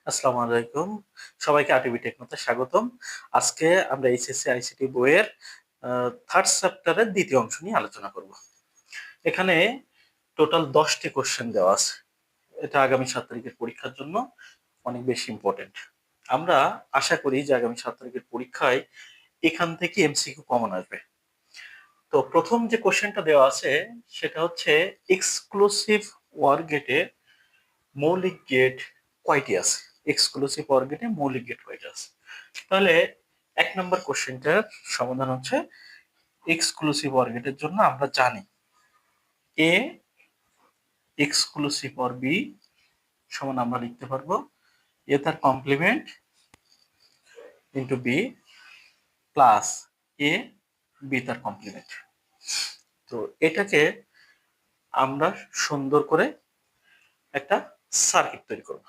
আসসালামু আলাইকুম। সবাইকে আরটিভি টেকনোতে স্বাগতম। আজকে আমরা এইচএসসি আইসিটি বইয়ের 3rd চ্যাপ্টারের ২য় অংশ নিয়ে আলোচনা করব। এখানে টোটাল ১০ টি কোশ্চেন দেওয়া আছে। এটা আগামী ৭ তারিখের পরীক্ষার জন্য অনেক বেশি ইম্পোর্টেন্ট। আমরা আশা করি যে আগামী ৭ তারিখের পরীক্ষায় এখান থেকে এমসিকিউ কমন আসবে। তো প্রথম যে কোশ্চেনটা দেওয়া আছে সেটা হচ্ছে এক্সক্লুসিভ OR গেটে মৌলিক গেট কয়টি আছে? এক্সক্লুসিভ OR গেটে মৌলিক গেট কয়টি আছে? তাহলে ১ নম্বর কোশ্চেনটার সমাধান হচ্ছে এক্সক্লুসিভ OR গেটের জন্য আমরা জানি এ এক্সক্লুসিভ OR বি সমান আমরা লিখতে পারবো এ তার complement into B plus A B তার কমপ্লিমেন্ট। তো এটাকে আমরা সুন্দর করে একটা সার্কিট তৈরি করব।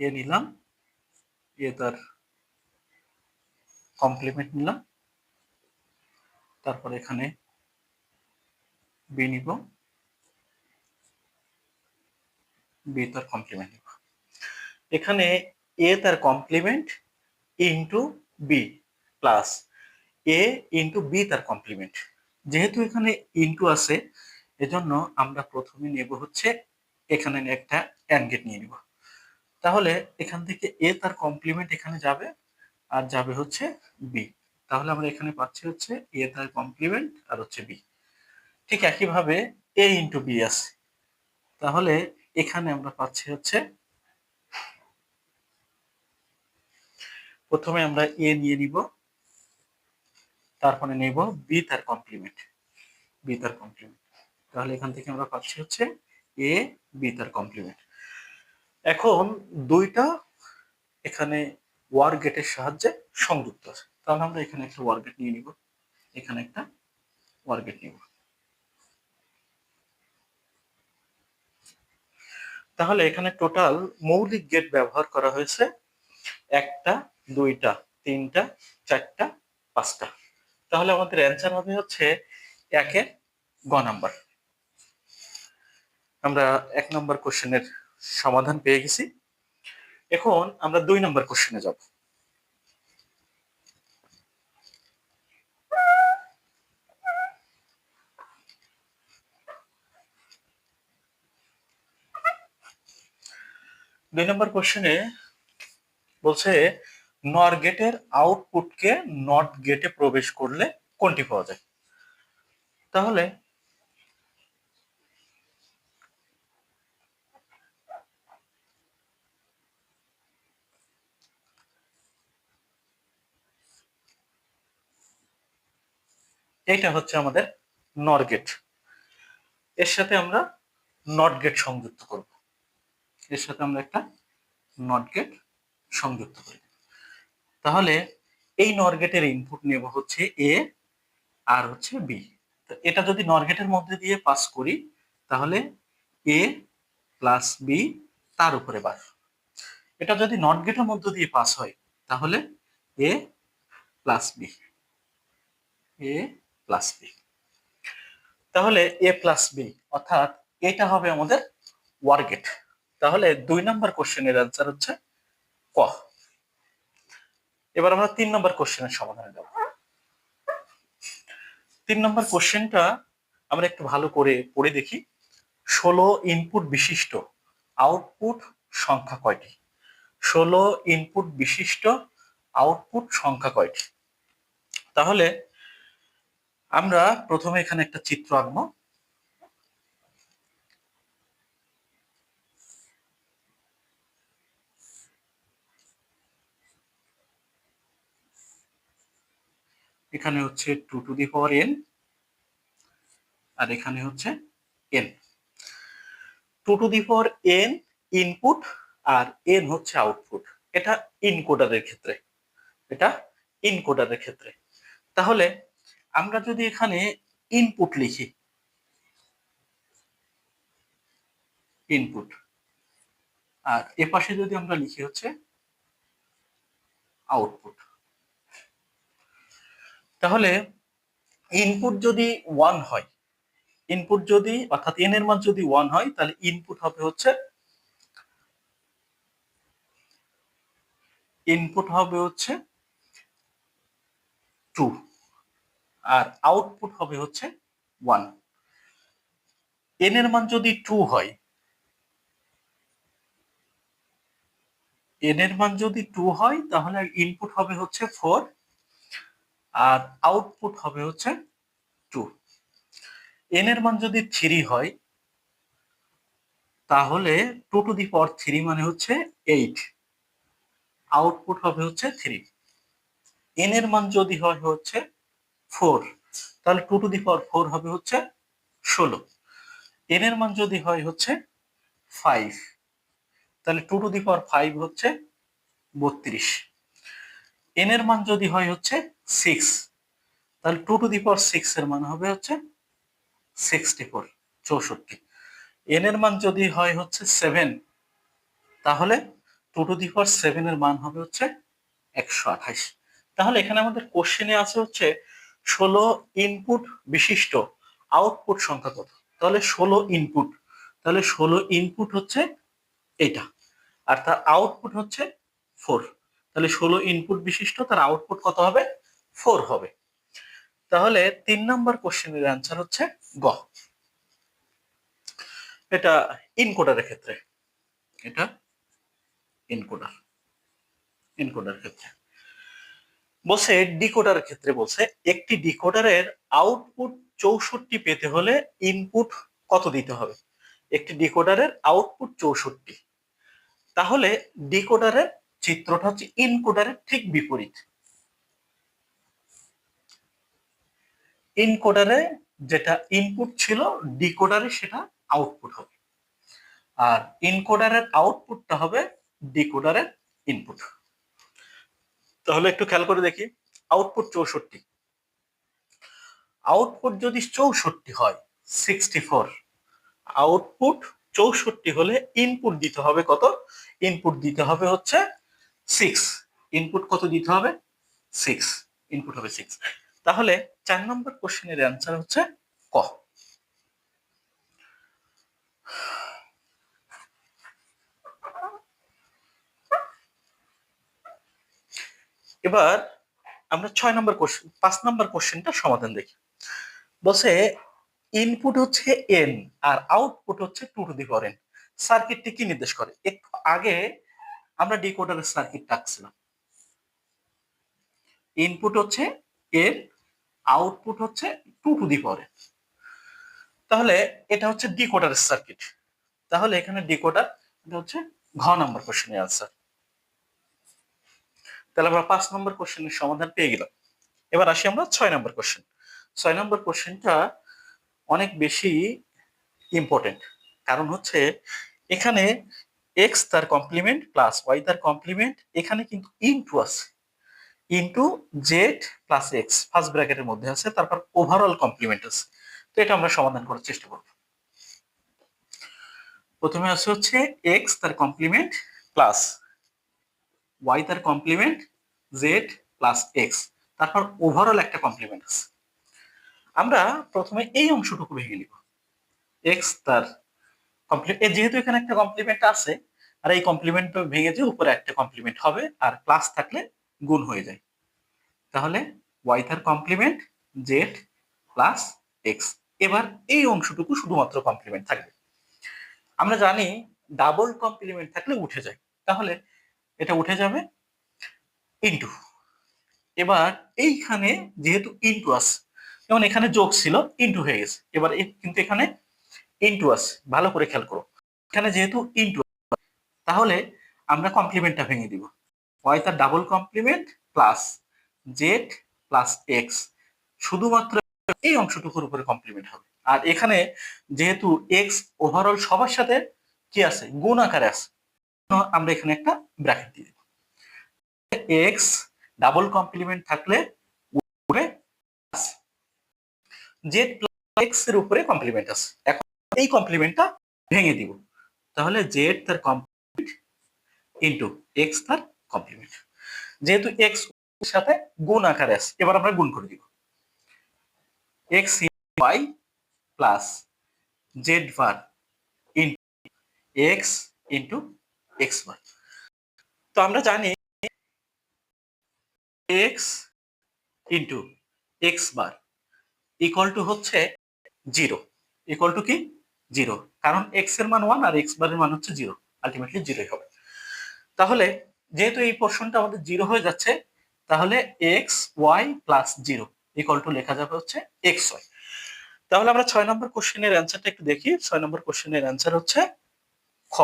এ নিলাম, এ তার কমপ্লিমেন্ট নিলাম, তারপর এখানে বি নিব, বি তার কমপ্লিমেন্ট নিব। এখানে এ তার কমপ্লিমেন্ট ইন্টু বি প্লাস এ ইন্টু বি তার কমপ্লিমেন্ট। যেহেতু এখানে ইন্টু আছে এজন্য আমরা প্রথমে নেব হচ্ছে এখানে একটা অ্যান্ড গেট নিয়ে নিব। তাহলে এখান থেকে এ তার কমপ্লিমেন্ট এখানে যাবে আর যাবে হচ্ছে বি। তাহলে আমরা এখানে পাচ্ছি হচ্ছে এ তার কমপ্লিমেন্ট আর হচ্ছে বি। ঠিক একইভাবে এ ইন্টু বি আছে, তাহলে এখানে আমরা পাচ্ছি হচ্ছে প্রথমে আমরা এ নিয়ে নিব, তারপরে নেব বি তার কমপ্লিমেন্ট, বি তার কমপ্লিমেন্ট। তাহলে এখান থেকে আমরা পাচ্ছি হচ্ছে এ বি তার কমপ্লিমেন্ট। এখন দুইটা এখানে ওয়ার গেটের সাহায্যে সংযুক্ত আছে, তাহলে আমরা এখানে একটা ওয়ার গেট নিয়ে নিব, এখানে একটা ওয়ার গেট নিব। তাহলে এখানে টোটাল মৌলিক গেট ব্যবহার করা হয়েছে একটা, দুইটা, তিনটা, চারটা, পাঁচটা। তাহলে আমাদের অ্যান্সার হবে হচ্ছে একের গ নাম্বার। আমরা ১ নম্বর কোশ্চেনের সমাধান পেয়ে গেছি। এখন আমরা ২ নম্বর কোশ্চেনে যাব। দুই নম্বর কোশ্চেনে বলছে নর গেটের আউটপুটকে নট গেটে প্রবেশ করলে কোনটি পাওয়া যায়? তাহলে এটা হচ্ছে আমাদের নর গেট। এর সাথে আমরা নট গেট সংযুক্ত করব, এর সাথে আমরা একটা নট গেট সংযুক্ত করি। তাহলে এই নর গেটের ইনপুট নেব হচ্ছে এ আর হচ্ছে বি। তো এটা যদি নর গেটের মধ্যে দিয়ে পাস করি তাহলে এ প্লাস বি তার উপরে বার। এটা যদি নট গেটের মধ্য দিয়ে পাস হয় তাহলে এ প্লাস বি, এ প্লাস বি। তাহলে এ প্লাস বি অর্থাৎ এটা হবে আমাদের ওয়ার গেট। তাহলে ২ নম্বর কোশ্চেনের অ্যান্সার হচ্ছে ক। এবার আমরা ৩ নম্বর কোশ্চেনের সমাধানে যাব। ৩ নম্বর কোশ্চেনটা আমরা একটু ভালো করে পড়ে দেখি। ১৬ ইনপুট বিশিষ্ট আউটপুট সংখ্যা কয়টি? ১৬ ইনপুট বিশিষ্ট আউটপুট সংখ্যা কয়টি? তাহলে আমরা প্রথমে এখানে একটা চিত্র আঁকবো। এখানে হচ্ছে 2 টু দি পাওয়ার n আর এখানে হচ্ছে n। 2 to the power n input আর n হচ্ছে আউটপুট। এটা ইনকোডারের ক্ষেত্রে, এটা ইনকোডারের ক্ষেত্রে। তাহলে আমরা যদি এখানে ইনপুট লিখি, ইনপুট, আর এপাশে যদি আমরা লিখি হচ্ছে আউটপুট, তাহলে ইনপুট যদি 1 হয় ইনপুট যদি অর্থাৎ n এর মান যদি 1 হয় তাহলে ইনপুট হবে হচ্ছে 2 আর আউটপুট হবে হচ্ছে 1। n এর মান যদি 2 হয়, n এর মান যদি 2 হয় তাহলে ইনপুট হবে হচ্ছে 4 আর আউটপুট হবে হচ্ছে 2। n এর মান যদি 3 হয় তাহলে 2 টু দি পাওয়ার 3 মানে হচ্ছে 8, আউটপুট হবে হচ্ছে 3। n এর মান যদি হয় হচ্ছে 4 তাহলে 2 টু দি পাওয়ার 4 হবে হচ্ছে 16। n এর মান যদি হয় হচ্ছে 5 তাহলে 2 টু দি পাওয়ার 5 হচ্ছে 32। n এর মান যদি হয় হচ্ছে 6 তাহলে 2 টু দি পাওয়ার 6 এর মান হবে হচ্ছে 64, 64। n এর মান যদি হয় হচ্ছে 7 তাহলে 2 টু দি পাওয়ার 7 এর মান হবে হচ্ছে 128। তাহলে এখানে আমাদের কোশ্চেনে আছে হচ্ছে 16 ইনপুট বিশিষ্ট আউটপুট সংখ্যা কত। তাহলে 16 ইনপুট, তাহলে 16 ইনপুট হচ্ছে এটা আর তার আউটপুট হচ্ছে 4। তাহলে 16 ইনপুট বিশিষ্ট তার আউটপুট কত হবে? 4 হবে। তাহলে 3 নাম্বার কোশ্চেনের অ্যান্সার হচ্ছে গ। এটা ইনকোডারের ক্ষেত্রে, এটা ইনকোডার ক্ষেত্রে বলছে। ডিকোডারের ক্ষেত্রে বলছে একটি ডিকোডারের আউটপুট 64 পেতে হলে ইনপুট কত দিতে হবে। একটি ডিকোডারের আউটপুট 64, তাহলে ডিকোডারের চিত্রটা হচ্ছে ইনকোডারের ঠিক বিপরীত। ইনকোডারে যেটা ইনপুট ছিল ডিকোডারে সেটা আউটপুট হবে, আর ইনকোডারের আউটপুটটা হবে ডিকোডারের ইনপুট। তাহলে একটু খেয়াল করে দেখি, আউটপুট 64, আউটপুট যদি 64 হয় 64, আউটপুট 64 হলে ইনপুট দিতে হবে কত? ইনপুট দিতে হবে হচ্ছে 6। ইনপুট কত দিতে হবে? 6, ইনপুট হবে 6। তাহলে 4 নম্বর কোশ্চেনের অ্যান্সার হচ্ছে ক। এবার আমরা 6 নম্বর কোশ্চেন 5 নম্বর কোশ্চেনটা সমাধান দেখি। বলছে ইনপুট হচ্ছে n আর আউটপুট হচ্ছে 2 টু দি পাওয়ার n। সার্কিটটি কি নির্দেশ করে? একটু আগে আমরা ডিকোডারের সার্কিট আঁকছিলাম। ইনপুট হচ্ছে n, আউটপুট হচ্ছে 2 টু দি পাওয়ার n। তাহলে এটা হচ্ছে ডিকোডারের সার্কিট। তাহলে এখানে ডিকোডার, এটা হচ্ছে ঘ নম্বর কোশ্চেনের আনসার। তাহলে আমরা 5 নম্বর কোশ্চেনের সমাধান পেয়ে গেলাম। এবার আসি আমরা 6 নম্বর কোশ্চেন। 6 নম্বর কোশ্চেনটা অনেক বেশি ইম্পর্টেন্ট, কারণ হচ্ছে এখানে এক্স তার কমপ্লিমেন্ট প্লাস ওয়াই তার কমপ্লিমেন্ট, এখানে কিন্তু ইনটু আছে, into Z plus x first ব্র্যাকেটের মধ্যে আছে, তারপর ওভারঅল কমপ্লিমেন্ট আছে। তো এটা আমরা সমাধান করার চেষ্টা করব। প্রথমে আছে হচ্ছে এক্স তার কমপ্লিমেন্ট প্লাস ওয়াই তার কমপ্লিমেন্ট জেড প্লাস এক্স, তারপর ওভারঅল একটা কমপ্লিমেন্ট আছে। আমরা প্রথমে এই অংশটুকু ভেঙে নিব। এক্স তার কমপ্লিমেন্ট, যেহেতু এখানে একটা কমপ্লিমেন্ট আছে আর এই কমপ্লিমেন্ট ভেঙে যে উপরে একটা কমপ্লিমেন্ট হবে আর প্লাস থাকলে গুণ হয়ে যায়। তাহলে ওয়াই তার কমপ্লিমেন্ট জেড প্লাস এক্স। এবার এই অংশটুকু শুধুমাত্র কমপ্লিমেন্ট থাকবে। আমরা জানি ডাবল কমপ্লিমেন্ট থাকলে উঠে যায়, তাহলে এটা উঠে যাবে ইনটু। এবার এইখানে যেহেতু ইনটু আছে, যেমন এখানে যোগ ছিল ইনটু হয়ে গেছে, এবার কিন্তু এখানে ইনটু আছে, ভালো করে খেয়াল করো। এখানে যেহেতু ইনটু, তাহলে আমরা কমপ্লিমেন্টটা ভেঙে দিব। ওয়াই তার double complement plus Z plus X, শুধুমাত্র এই অংশটুকুর উপরে কমপ্লিমেন্ট হবে। আর এখানে যেহেতু এক্স ওভারঅল সবার সাথে কি আছে, গুণ আকারে আছে, আমরা এখানে একটা ব্র্যাকেট দিয়ে দেব। এক্স ডাবল কমপ্লিমেন্ট থাকলে উপরে জেড প্লাস এক্স এর উপরে কমপ্লিমেন্ট আছে। এখন এই কমপ্লিমেন্টটা ভেঙে দিব, তাহলে জেড তার কমপ্লিমেন্ট ইনটু এক্স তার কমপ্লিমেন্ট। যেহেতু এক্স এর সাথে গুণ আকারে আছে, এবার আমরা গুণ করে দিব। X Y plus z bar into x into x bar. তো আমরা জানি x into x bar equal to হচ্ছে 0, ইকুয়াল টু কি 0, কারণ এক্স এর মান 1 আর এক্স বারের মান হচ্ছে 0, আলটিমেটলি 0 হবে। তাহলে যেহেতু এই পোর্শনটা আমাদের 0 হয়ে যাচ্ছে, তাহলে X Y plus 0 equal to লেখা যাবে হচ্ছে এক্স ওয়াই। তাহলে আমরা 6 নম্বর কোশ্চেনের অ্যান্সারটা একটু দেখি। 6 নম্বর কোশ্চেনের অ্যান্সার হচ্ছে খ।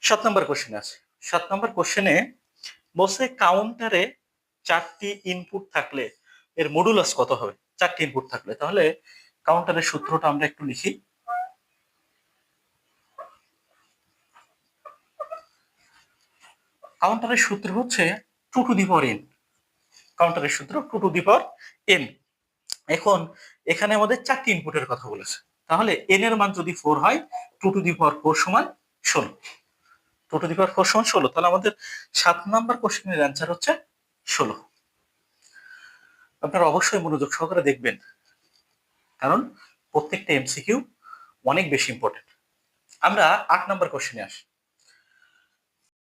7 নম্বর কোশ্চেন আছে। 7 নম্বর কোশ্চেনে বলছে কাউন্টারে 4টি ইনপুট থাকলে এর মডুলাস কত হবে। 4টি ইনপুট থাকলে, তাহলে কাউন্টারের সূত্রটা আমরা একটু লিখি। কাউন্টারের সূত্র হচ্ছে 2 টু দি পাওয়ার n। কাউন্টারের সূত্র 2 টু দি পাওয়ার n। এখন এখানে আমাদের 4টি ইনপুটের কথা বলেছে, তাহলে n এর মান যদি 4 হয় 2 টু দি পাওয়ার 4 সমান 16। 2 টু দি পাওয়ার 4 সমান 16, তাহলে আমাদের 7 নাম্বার কোশ্চেনের অ্যান্সার হচ্ছে 16। আপনারা অবশ্যই মনোযোগ সহকারে দেখবেন, কারণ প্রত্যেকটা এমসিকিউ অনেক বেশি ইম্পর্টেন্ট। আমরা 8 নাম্বার কোশ্চেনে আসি।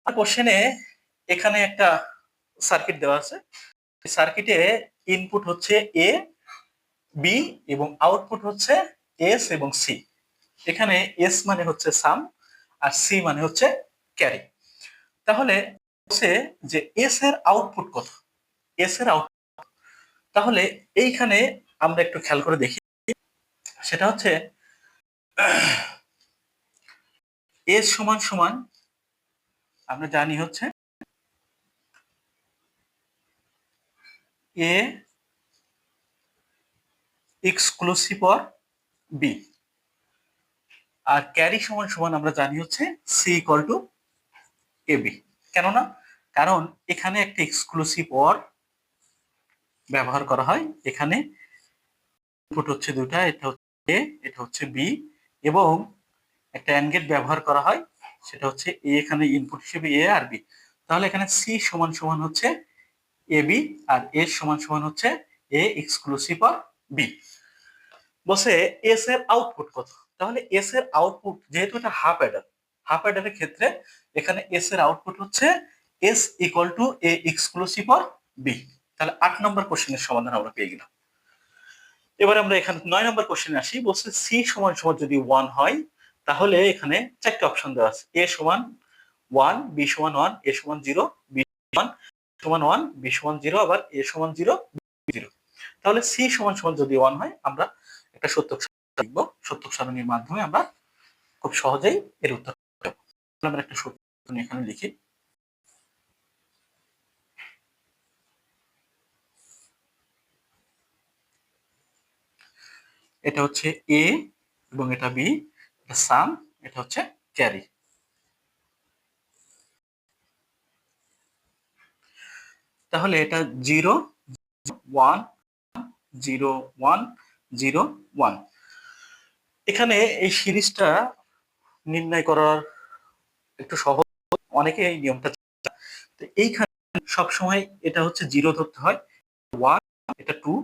কোশ্চেনে এখানে একটা সার্কিট দেওয়া আছে। সার্কিটে ইনপুট হচ্ছে এ, বি এবং আউটপুট হচ্ছে এস এবং সি। এখানে এস মানে হচ্ছে সাম আর সি মানে হচ্ছে ক্যারি। তাহলে বলছে যে এস এর আউটপুট কত, এস এর আউটপুট। তাহলে এইখানে আমরা একটু খেয়াল করে দেখি, সেটা হচ্ছে এস সমান সমান আমরা জানি হচ্ছে এ এক্সক্লুসিভ অর বি, আর ক্যারি সমান সমান আমরা জানি হচ্ছে C equal to A B. কেননা কারণ এখানে একটা এক্সক্লুসিভ অর ব্যবহার করা হয়। এখানে ইনপুট হচ্ছে দুটা, এটা হচ্ছে এ, এটা হচ্ছে বি, এবং একটা অ্যান্ড গেট ব্যবহার করা হয়, সেটা হচ্ছে এ, এখানে ইনপুট হিসেবে এ আর বি। তাহলে এখানে সি সমান সমান হচ্ছে এ বি আর এস সমান সমান হচ্ছে এ এক্সক্লুসিভ অর বি। বসে এস এর আউটপুট কত। তাহলে এস এর আউটপুট, যেহেতু এটা হাফ অ্যাডার, হাফ অ্যাডারের ক্ষেত্রে এখানে এস এর আউটপুট হচ্ছে S equal to A exclusive or B. তাহলে 8 নম্বর কোশ্চেনের সমাধান আমরা পেয়ে গেলাম। এবার আমরা এখানে 9 নম্বর কোশ্চেনে আসি। বলছে সি সমান সমান যদি 1 হয়, তাহলে এখানে 4টি অপশন দেওয়া আছে। এ সমান 1, বি সমান 1, এ সমান 0, বি সমান 1, বি সমান 0, আবার এ সমান 0, বি 0। তাহলে সি সমান সমান যদি 1 হয়, আমরা একটা সত্যক সারণী লিখব। সত্যক সারণীর মাধ্যমে আমরা খুব সহজেই এর উত্তর পাবো। আমরা একটা সত্যক সারণী এখানে লিখি। এটা হচ্ছে এ এবং এটা বি, এটা সাম, এটা হচ্ছে ক্যারি। তাহলে এটা 0 1 0 1 0 1। এখানে এই সিরিজটা নির্ণয় করার একটু সহজ, অনেকে এই নিয়মটা। তো এইখানে সবসময় এটা হচ্ছে 0 ধরতে হয়, 1, এটা 2,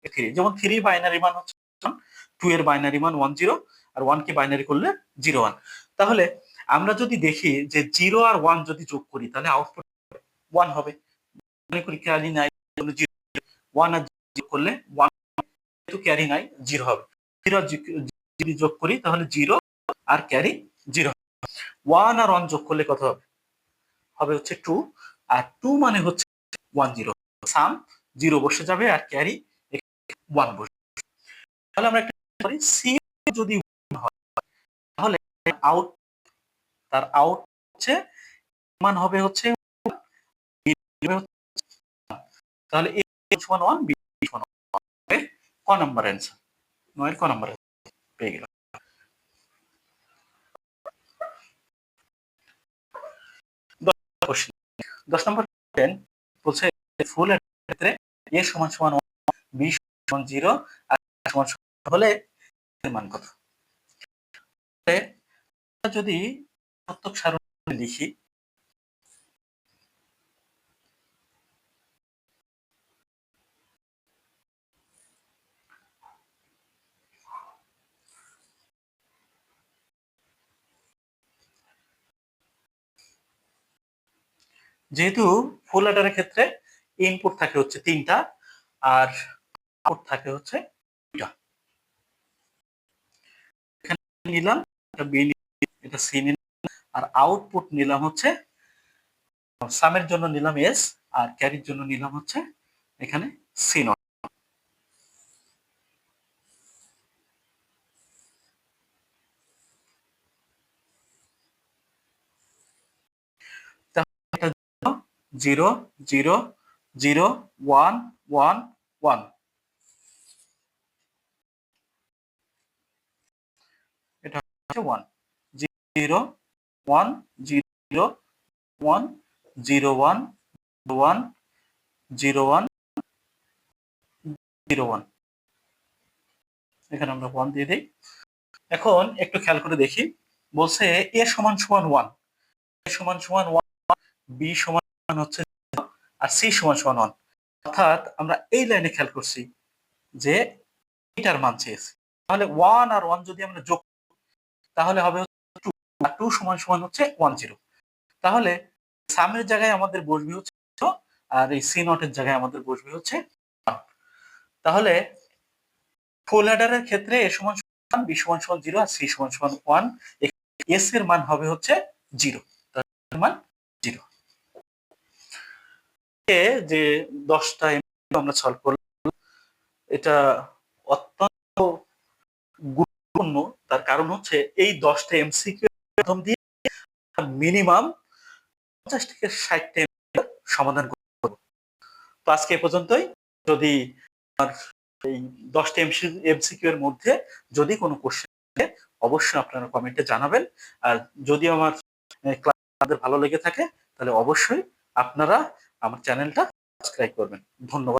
3। যেমন 3 বাইনারি মান হচ্ছে 2 এর বাইনারি মান 1 0, আর 1 কে বাইনারি করলে 0 1। তাহলে আমরা যদি দেখি যে 0 আর 1 যদি যোগ করি, তাহলে আউটপুট 1 হবে। মনে করি ক্যারি নাই, 1 আর যোগ করলে 1, যেহেতু ক্যারি নাই 0 হবে। 0 যদি যোগ করি তাহলে 0 আর ক্যারি 0। 1 আর 1 যোগ করলে কত হবে, হবে হচ্ছে 2, আর 2 মানে হচ্ছে 1 0। সাম 0 বসে যাবে আর ক্যারি 1 বসে। তাহলে আমরা একটা করি, সি যদি 1 হয় তাহলে আউট, তার আউট হচ্ছে মান হবে হচ্ছে, তাহলে এ সমান 1, বি সমান 1। ক নাম্বার অ্যান্সার, 9 এর ক নাম্বার পেয়ে গেলাম। 10 নম্বর কোশ্চেন বলছে ফুল এর ক্ষেত্রে এ সমান সমান 1, বি সমান 0 আর সমান সমান হলে এর মান কত। যদি সত্যক সারণী লিখি, যেহেতু ফুল অ্যাডারের ক্ষেত্রে ইনপুট থাকে হচ্ছে 3টা আর আউটপুট থাকে হচ্ছে 2টা। এখানে নিলাম এটা বি, এটা সি নিলাম, আর আউটপুট নিলাম হচ্ছে সামের জন্য নিলাম এস, আর ক্যারির জন্য নিলাম হচ্ছে এখানে C not. Zero zero zero one one one, এটা হচ্ছে one, zero one zero one zero one one zero one zero one, এখানে আমরা ওয়ান দিয়ে দিই। এখন একটু খেয়াল করে দেখি, বলছে এ সমান সমান ওয়ান, এ সমান সমান ওয়ান, বি সমান হচ্ছে আর সি সমান সমান ওয়ান। অর্থাৎ আমরা এই লাইনে খেয়াল করছি যে এটার মান চেয়েছি, তাহলে ওয়ান আর ওয়ান যদি আমরা যোগ তাহলে হবে টু, আর টু সমান সমান হচ্ছে ওয়ান জিরো। তাহলে সামের জায়গায় আমাদের বসবে হচ্ছে আর এই সি নটের জায়গায় আমাদের বসবে হচ্ছে। তাহলে ফুল অ্যাডারের ক্ষেত্রে এ সমান সমান, বি সমান সমান জিরো, আর সি সমান সমান ওয়ান, এস এর মান হবে হচ্ছে জিরো, মান জিরো। যে 10টা আমরা সলভ করলাম, এটা অত্যন্ত গুরুত্বপূর্ণ। তার কারণ হচ্ছে এই 10টা এমসিকিউ প্রথম দিয়ে মিনিমাম 50 থেকে 60টা সমাধান করব। তো আজকে এ পর্যন্তই। যদি এই 10টা এমসিকিউ এর মধ্যে যদি কোনো কোশ্চেন থাকে অবশ্যই আপনারা কমেন্টে জানাবেন। আর যদি আমার ক্লাস ভালো লেগে থাকে তাহলে অবশ্যই আপনারা আমার চ্যানেলটা সাবস্ক্রাইব করবেন। ধন্যবাদ।